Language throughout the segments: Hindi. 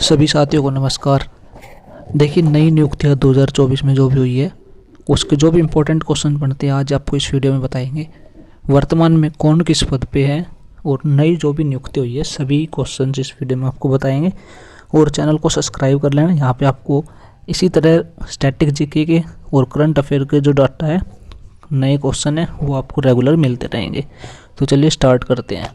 सभी साथियों को नमस्कार। देखिए, नई नियुक्तियां 2024 में जो भी हुई है उसके जो भी इम्पोर्टेंट क्वेश्चन बनते हैं आज आपको इस वीडियो में बताएंगे। वर्तमान में कौन किस पद पे है और नई जो भी नियुक्ति हुई है सभी क्वेश्चन इस वीडियो में आपको बताएंगे। और चैनल को सब्सक्राइब कर लेना। यहाँ पे आपको इसी तरह स्टैटिक जीके के और करंट अफेयर के जो डाटा है, नए क्वेश्चन है, वो आपको रेगुलर मिलते रहेंगे। तो चलिए स्टार्ट करते हैं।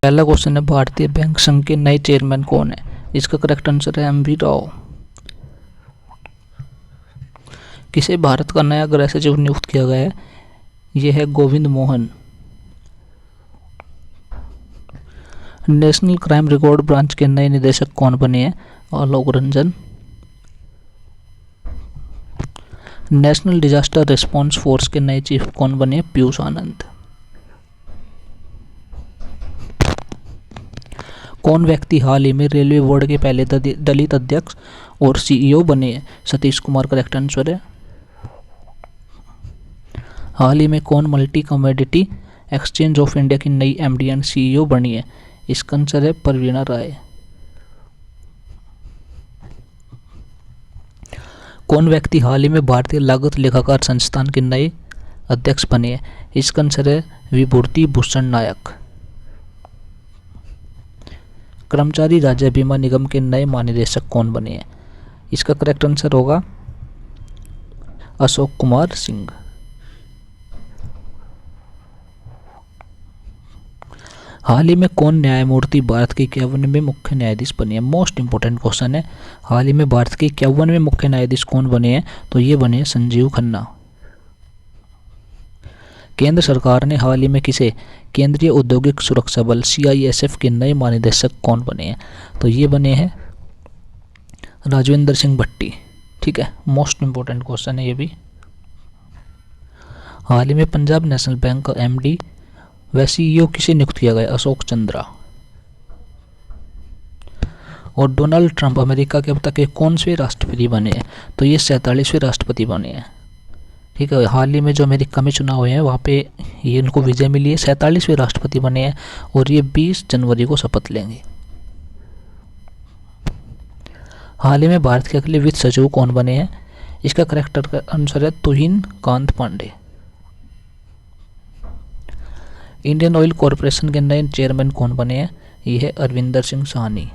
पहला क्वेश्चन है, भारतीय बैंक संघ के नए चेयरमैन कौन है? इसका करेक्ट आंसर है एम.वी. राव। किसे भारत का नया गृह सचिव नियुक्त किया गया है? यह है Govind Mohan. National crime record branch के नए निदेशक कौन बने हैं? Alok Ranjan. National disaster response force के नए चीफ कौन बने हैं? पीयूष आनंद। कौन व्यक्ति हाल ही में रेलवे बोर्ड के पहले दलित अध्यक्ष और सीईओ बने हैं? सतीश कुमार करेक्ट आंसर है। हाल ही में कौन multi commodity exchange of India की नई एमडी एंड सीईओ बनी है? इसका आंसर है परवीना राय। कौन व्यक्ति हाल ही में भारतीय लागत लेखाकार संस्थान के नए अध्यक्ष बने हैं? इसका आंसर है विभूति भूषण नायक। कर्मचारी राज्य बीमा निगम के नए महानिदेशक कौन बने हैं? इसका करेक्ट आंसर होगा अशोक कुमार सिंह। हाल ही में कौन न्यायमूर्ति भारत के 51वें मुख्य न्यायाधीश बने हैं? मोस्ट इंपोर्टेंट क्वेश्चन है। हाल ही में भारत के 51वें मुख्य न्यायाधीश कौन बने हैं? तो ये बने हैं संजीव खन्ना। केंद्र सरकार ने हाल ही में किसे केंद्रीय औद्योगिक सुरक्षा बल CISF के नए महानिदेशक कौन बने हैं? तो ये बने हैं राजविंदर सिंह भट्टी। ठीक है, मोस्ट इंपोर्टेंट क्वेश्चन है ये भी। हाल ही में पंजाब नेशनल बैंक का MD व CEO किसे नियुक्त किया गया? अशोक चंद्रा। और डोनाल्ड ट्रंप अमेरिका के अब तक के कौन से राष्ट्रपति बने हैं? तो ये 47वें राष्ट्रपति बने हैं। ठीक है, हाल ही में जो अमेरिका में चुनाव हुए हैं वहाँ पे ये इनको विजय मिली है, 47वें राष्ट्रपति बने हैं और ये 20 जनवरी को शपथ लेंगे। हाल ही में भारत के अगले वित्त सचिव कौन बने हैं? इसका करेक्ट आंसर है Tuhin Kanta Pandey. Indian oil corporation के नए चेयरमैन कौन बने हैं? ये है अरविंदर सिंह साहनी।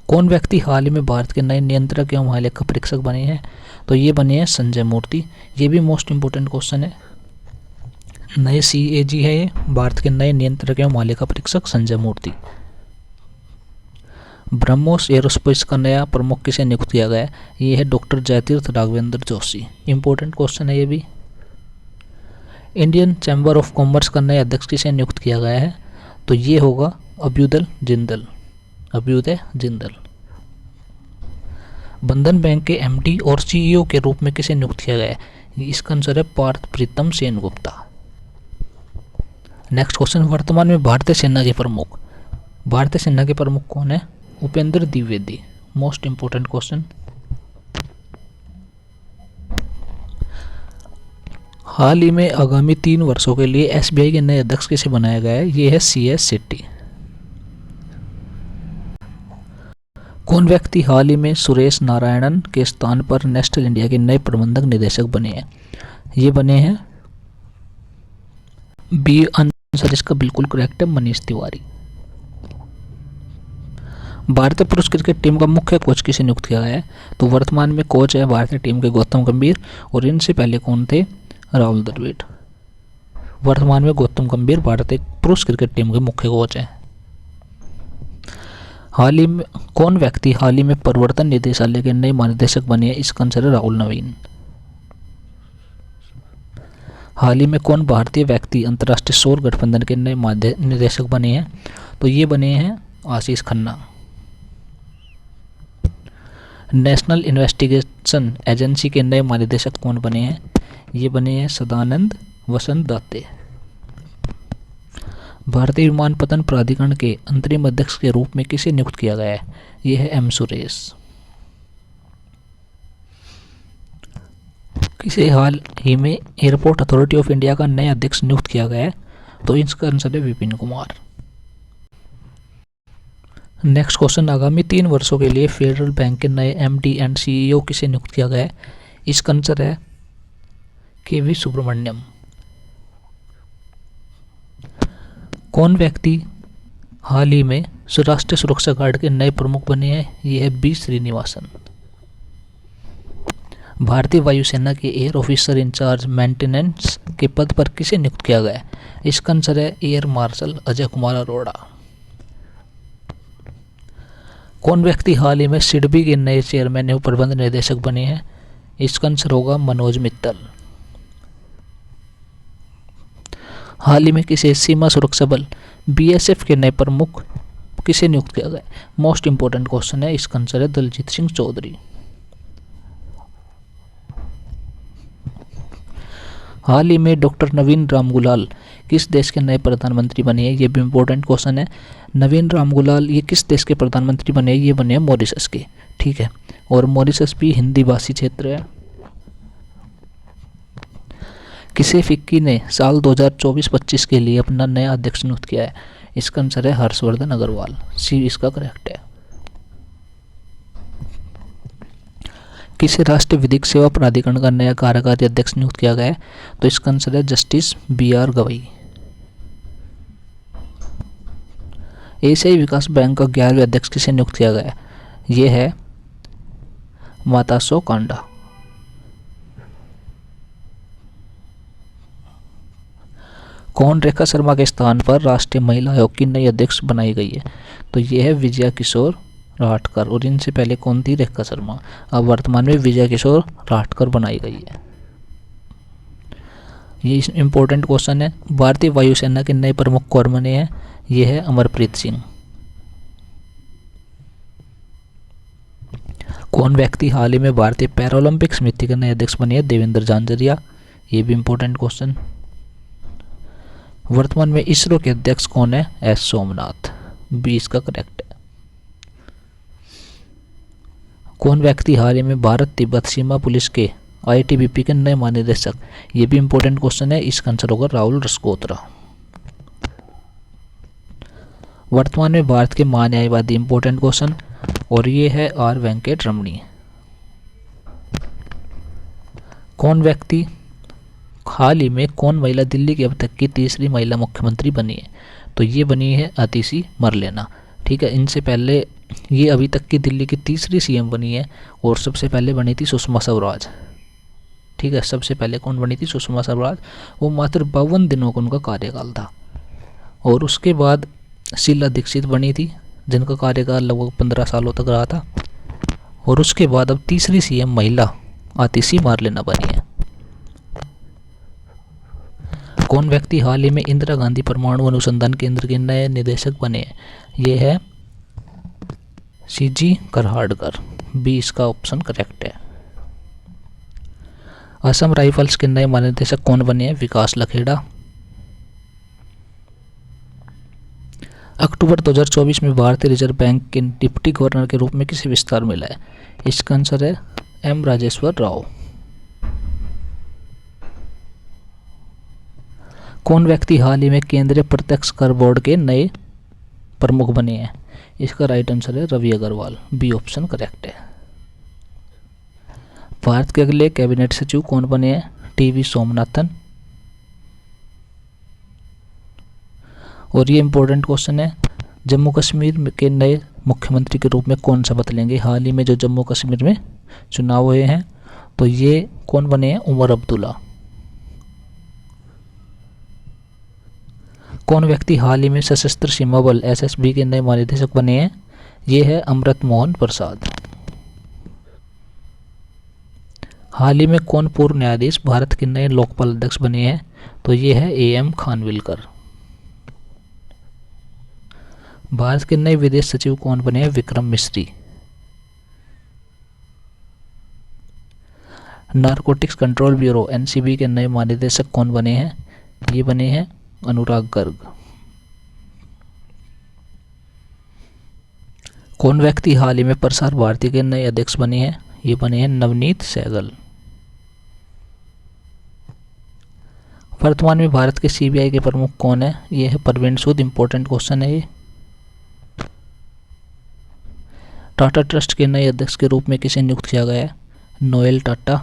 कौन व्यक्ति हाल ही में भारत के नए नियंत्रक एवं महालेखा परीक्षक बने हैं? तो ये बने हैं संजय मूर्ति। ये भी मोस्ट इंपोर्टेंट क्वेश्चन है। नए CAG है ये, भारत के नए नियंत्रक एवं महालेखा परीक्षक संजय मूर्ति। ब्रह्मोस एरोस्पेस का नया प्रमुख किसे नियुक्त किया गया है? ये है doctor Jayatirtha Raghavendra Joshi. Important question है ये भी। इंडियन चैम्बर ऑफ कॉमर्स का नया अध्यक्ष किसे नियुक्त किया गया है? तो ये होगा अभ्युदय जिंदल। बंधन बैंक के MD और CEO के रूप में किसे नियुक्त किया गया है? इसका आंसर है पार्थ प्रीतम सेनगुप्ता। नेक्स्ट क्वेश्चन, वर्तमान में भारतीय सेना के प्रमुख कौन है? Upendra Dwivedi. Most important question. हाल ही में आगामी 3 वर्षों के लिए SBI के नए अध्यक्ष किसे बनाया गया है? ये है CS शेट्टी। कौन व्यक्ति हाल ही में सुरेश नारायणन के स्थान पर नेस्टल इंडिया के नए प्रबंधक निदेशक बने हैं? ये बने हैं बी आंसर इसका बिल्कुल करेक्ट है, मनीष तिवारी। भारतीय पुरुष क्रिकेट टीम का मुख्य कोच किसे नियुक्त किया गया है? तो वर्तमान में कोच है भारतीय टीम के गौतम गंभीर और इनसे पहले कौन थे? राहुल द्रविड़। वर्तमान में गौतम गंभीर भारतीय पुरुष क्रिकेट टीम के मुख्य कोच हैं। हाल ही में कौन व्यक्ति हाल ही में प्रवर्तन निदेशालय के नए महानिदेशक बने हैं? इसका आंसर है राहुल नवीन। हाल ही में कौन भारतीय व्यक्ति अंतर्राष्ट्रीय सौर गठबंधन के नए निदेशक बने हैं? तो ये बने हैं आशीष खन्ना। नेशनल इन्वेस्टिगेशन एजेंसी के नए महानिदेशक कौन बने हैं? ये बने हैं सदानंद वसंत दाते। भारतीय विमानपत्तन प्राधिकरण के अंतरिम अध्यक्ष के रूप में किसे नियुक्त किया गया है? यह है M सुरेश। किसे हाल ही में एयरपोर्ट अथॉरिटी ऑफ इंडिया का नया अध्यक्ष नियुक्त किया गया है? तो इसका आंसर है विपिन कुमार। नेक्स्ट क्वेश्चन, आगामी 3 वर्षों के लिए फेडरल बैंक के नए एमडी एंड सीईओ किसे नियुक्त किया गया है? इसका आंसर है केवी सुब्रमण्यम। कौन व्यक्ति हाल ही में राष्ट्रीय सुरक्षा गार्ड के नए प्रमुख बने हैं? ये है बी श्रीनिवासन। भारतीय वायुसेना के एयर ऑफिसर इंचार्ज मेंटेनेंस के पद पर किसे नियुक्त किया गया है? इसका आंसर है एयर मार्शल अजय कुमार अरोड़ा। कौन व्यक्ति हाल ही में सिडबी के नए चेयरमैन एवं प्रबंध निदेशक बने हैं? इसका आंसर होगा मनोज मित्तल। हाल ही में किसे सीमा सुरक्षा बल बीएसएफ के नए प्रमुख किसे नियुक्त किया गया? मोस्ट इंपोर्टेंट क्वेश्चन है, इसका आंसर है दलजीत सिंह चौधरी। हाल ही में डॉक्टर नवीन रामगुलाल किस देश के नए प्रधानमंत्री बने हैं? ये भी इंपॉर्टेंट क्वेश्चन है। नवीन रामगुलाल ये किस देश के प्रधानमंत्री बने हैं? ये बने हैं मॉरिशस के, ठीक है। और मॉरिशस भी हिंदी भाषी क्षेत्र है। किसे फिक्की ने साल 2024-25 के लिए अपना नया अध्यक्ष नियुक्त किया है? इसका आंसर है हर्षवर्धन अग्रवाल, सी इसका करेक्ट है। किसे राष्ट्रीय विधिक सेवा प्राधिकरण का नया कार्यकारी अध्यक्ष नियुक्त किया गया है? तो इसका आंसर है जस्टिस BR गवई। एशियाई विकास बैंक का 11वें अध्यक्ष किसे नियुक्त किया गया है? ये है मातासो कांडा। कौन रेखा शर्मा के स्थान पर राष्ट्रीय महिला आयोग की नई अध्यक्ष बनाई गई है? तो ये है विजया किशोर राठकर। और इनसे पहले कौन थी? रेखा शर्मा। अब वर्तमान में विजय किशोर राठकर बनाई गई है। ये इंपॉर्टेंट क्वेश्चन है। भारतीय वायुसेना के नए प्रमुख कौन बने हैं? ये है अमरप्रीत सिंह। कौन व्यक्ति हाल ही में भारतीय पैरालंपिक समिति के नए अध्यक्ष बने हैं? देवेंद्र झांझरिया। ये भी इंपॉर्टेंट क्वेश्चन। वर्तमान में इसरो के अध्यक्ष कौन है? एस सोमनाथ, बी इसका करेक्ट है। कौन व्यक्ति हाल ही में भारत तिब्बत सीमा पुलिस के ITBP के नए महानिदेशक? ये भी इंपॉर्टेंट क्वेश्चन है, इसका आंसर होगा राहुल रसकोत्रा। वर्तमान में भारत के महान्यायवादी, इंपॉर्टेंट क्वेश्चन, और ये है R वेंकट रमणी। कौन व्यक्ति हाल ही में कौन महिला दिल्ली की अब तक की तीसरी महिला मुख्यमंत्री बनी है? तो ये बनी है अतिशी मरलेना, ठीक है। इनसे पहले ये अभी तक की दिल्ली की तीसरी CM बनी है, और सबसे पहले बनी थी सुषमा स्वराज, ठीक है। सबसे पहले कौन बनी थी? सुषमा स्वराज। वो मात्र 52 दिनों का उनका कार्यकाल था। और उसके बाद शीला दीक्षित बनी थी, जिनका कार्यकाल लगभग 15 सालों तक रहा था। और उसके बाद अब तीसरी CM महिला आतिशी मारलेना बनी है। कौन व्यक्ति हाल ही में इंदिरा गांधी परमाणु अनुसंधान केंद्र के नए निदेशक बने हैं? ये है CG करहाड़कर, बी इसका ऑप्शन करेक्ट है। असम राइफल्स के नए महानिदेशक कौन बने हैं? विकास लखेड़ा। अक्टूबर 2024 में भारतीय रिजर्व बैंक के डिप्टी गवर्नर के रूप में किसे विस्तार मिला है? इसका आंसर है M राजेश्वर राव। कौन व्यक्ति हाल ही में केंद्रीय प्रत्यक्ष कर बोर्ड के नए प्रमुख बने हैं? इसका राइट आंसर है Ravi Agrawal, B option correct है। भारत के अगले कैबिनेट सचिव कौन बने हैं? TV सोमनाथन। और ये इंपॉर्टेंट क्वेश्चन है, जम्मू कश्मीर के नए मुख्यमंत्री के रूप में कौन शपथ लेंगे? हाल ही में जो जम्मू कश्मीर में चुनाव हुए हैं, तो ये कौन बने हैं? उमर अब्दुल्ला। कौन व्यक्ति हाल ही में सशस्त्र सीमा बल SSB के नए महानिदेशक बने हैं? ये है अमृत मोहन प्रसाद। हाल ही में कौन पूर्व न्यायाधीश भारत के नए लोकपाल अध्यक्ष बने हैं? तो ये है AM खानविलकर। भारत के नए विदेश सचिव कौन बने हैं? विक्रम मिश्री। नारकोटिक्स कंट्रोल ब्यूरो NCB के नए महानिदेशक कौन बने हैं? ये बने हैं अनुराग गर्ग। कौन व्यक्ति हाल ही में प्रसार भारती के नए अध्यक्ष बने हैं? ये बने हैं नवनीत सहगल। वर्तमान में भारत के CBI के प्रमुख कौन है? ये है परवीन सूद। इंपॉर्टेंट क्वेश्चन है ये। टाटा ट्रस्ट के नए अध्यक्ष के रूप में किसे नियुक्त किया गया है? नोएल टाटा।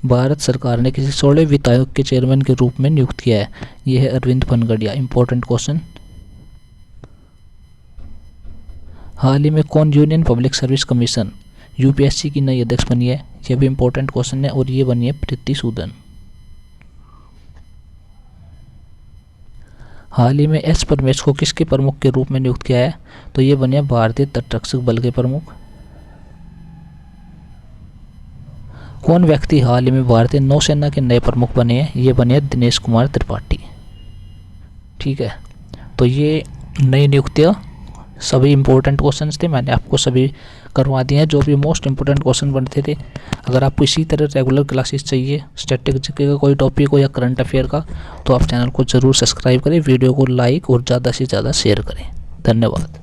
भारत सरकार ने किसी 16वें वित्त आयोग के चेयरमैन के रूप में नियुक्त किया है? यह है अरविंद पनगड़िया। Important question. हाल ही में कौन union public service commission UPSC की नई अध्यक्ष बनी है? यह भी इंपॉर्टेंट क्वेश्चन है और ये बनी है प्रीति सूदन। हाल ही में एस परमेश को किसके प्रमुख के रूप में नियुक्त किया है? तो ये बने भारतीय तटरक्षक बल के प्रमुख। कौन व्यक्ति हाल ही में भारतीय नौसेना के नए प्रमुख बने हैं? ये बने दिनेश कुमार त्रिपाठी। ठीक है, तो ये नई नियुक्तियाँ सभी इंपॉर्टेंट क्वेश्चंस थे, मैंने आपको सभी करवा दिए हैं जो भी मोस्ट इंपॉर्टेंट क्वेश्चन बनते थे। अगर आपको इसी तरह रेगुलर क्लासेस चाहिए स्टैटिस्टिक्स का कोई टॉपिक हो या करंट अफेयर का, तो आप चैनल को ज़रूर सब्सक्राइब करें, वीडियो को लाइक और ज़्यादा से ज़्यादा शेयर करें। धन्यवाद।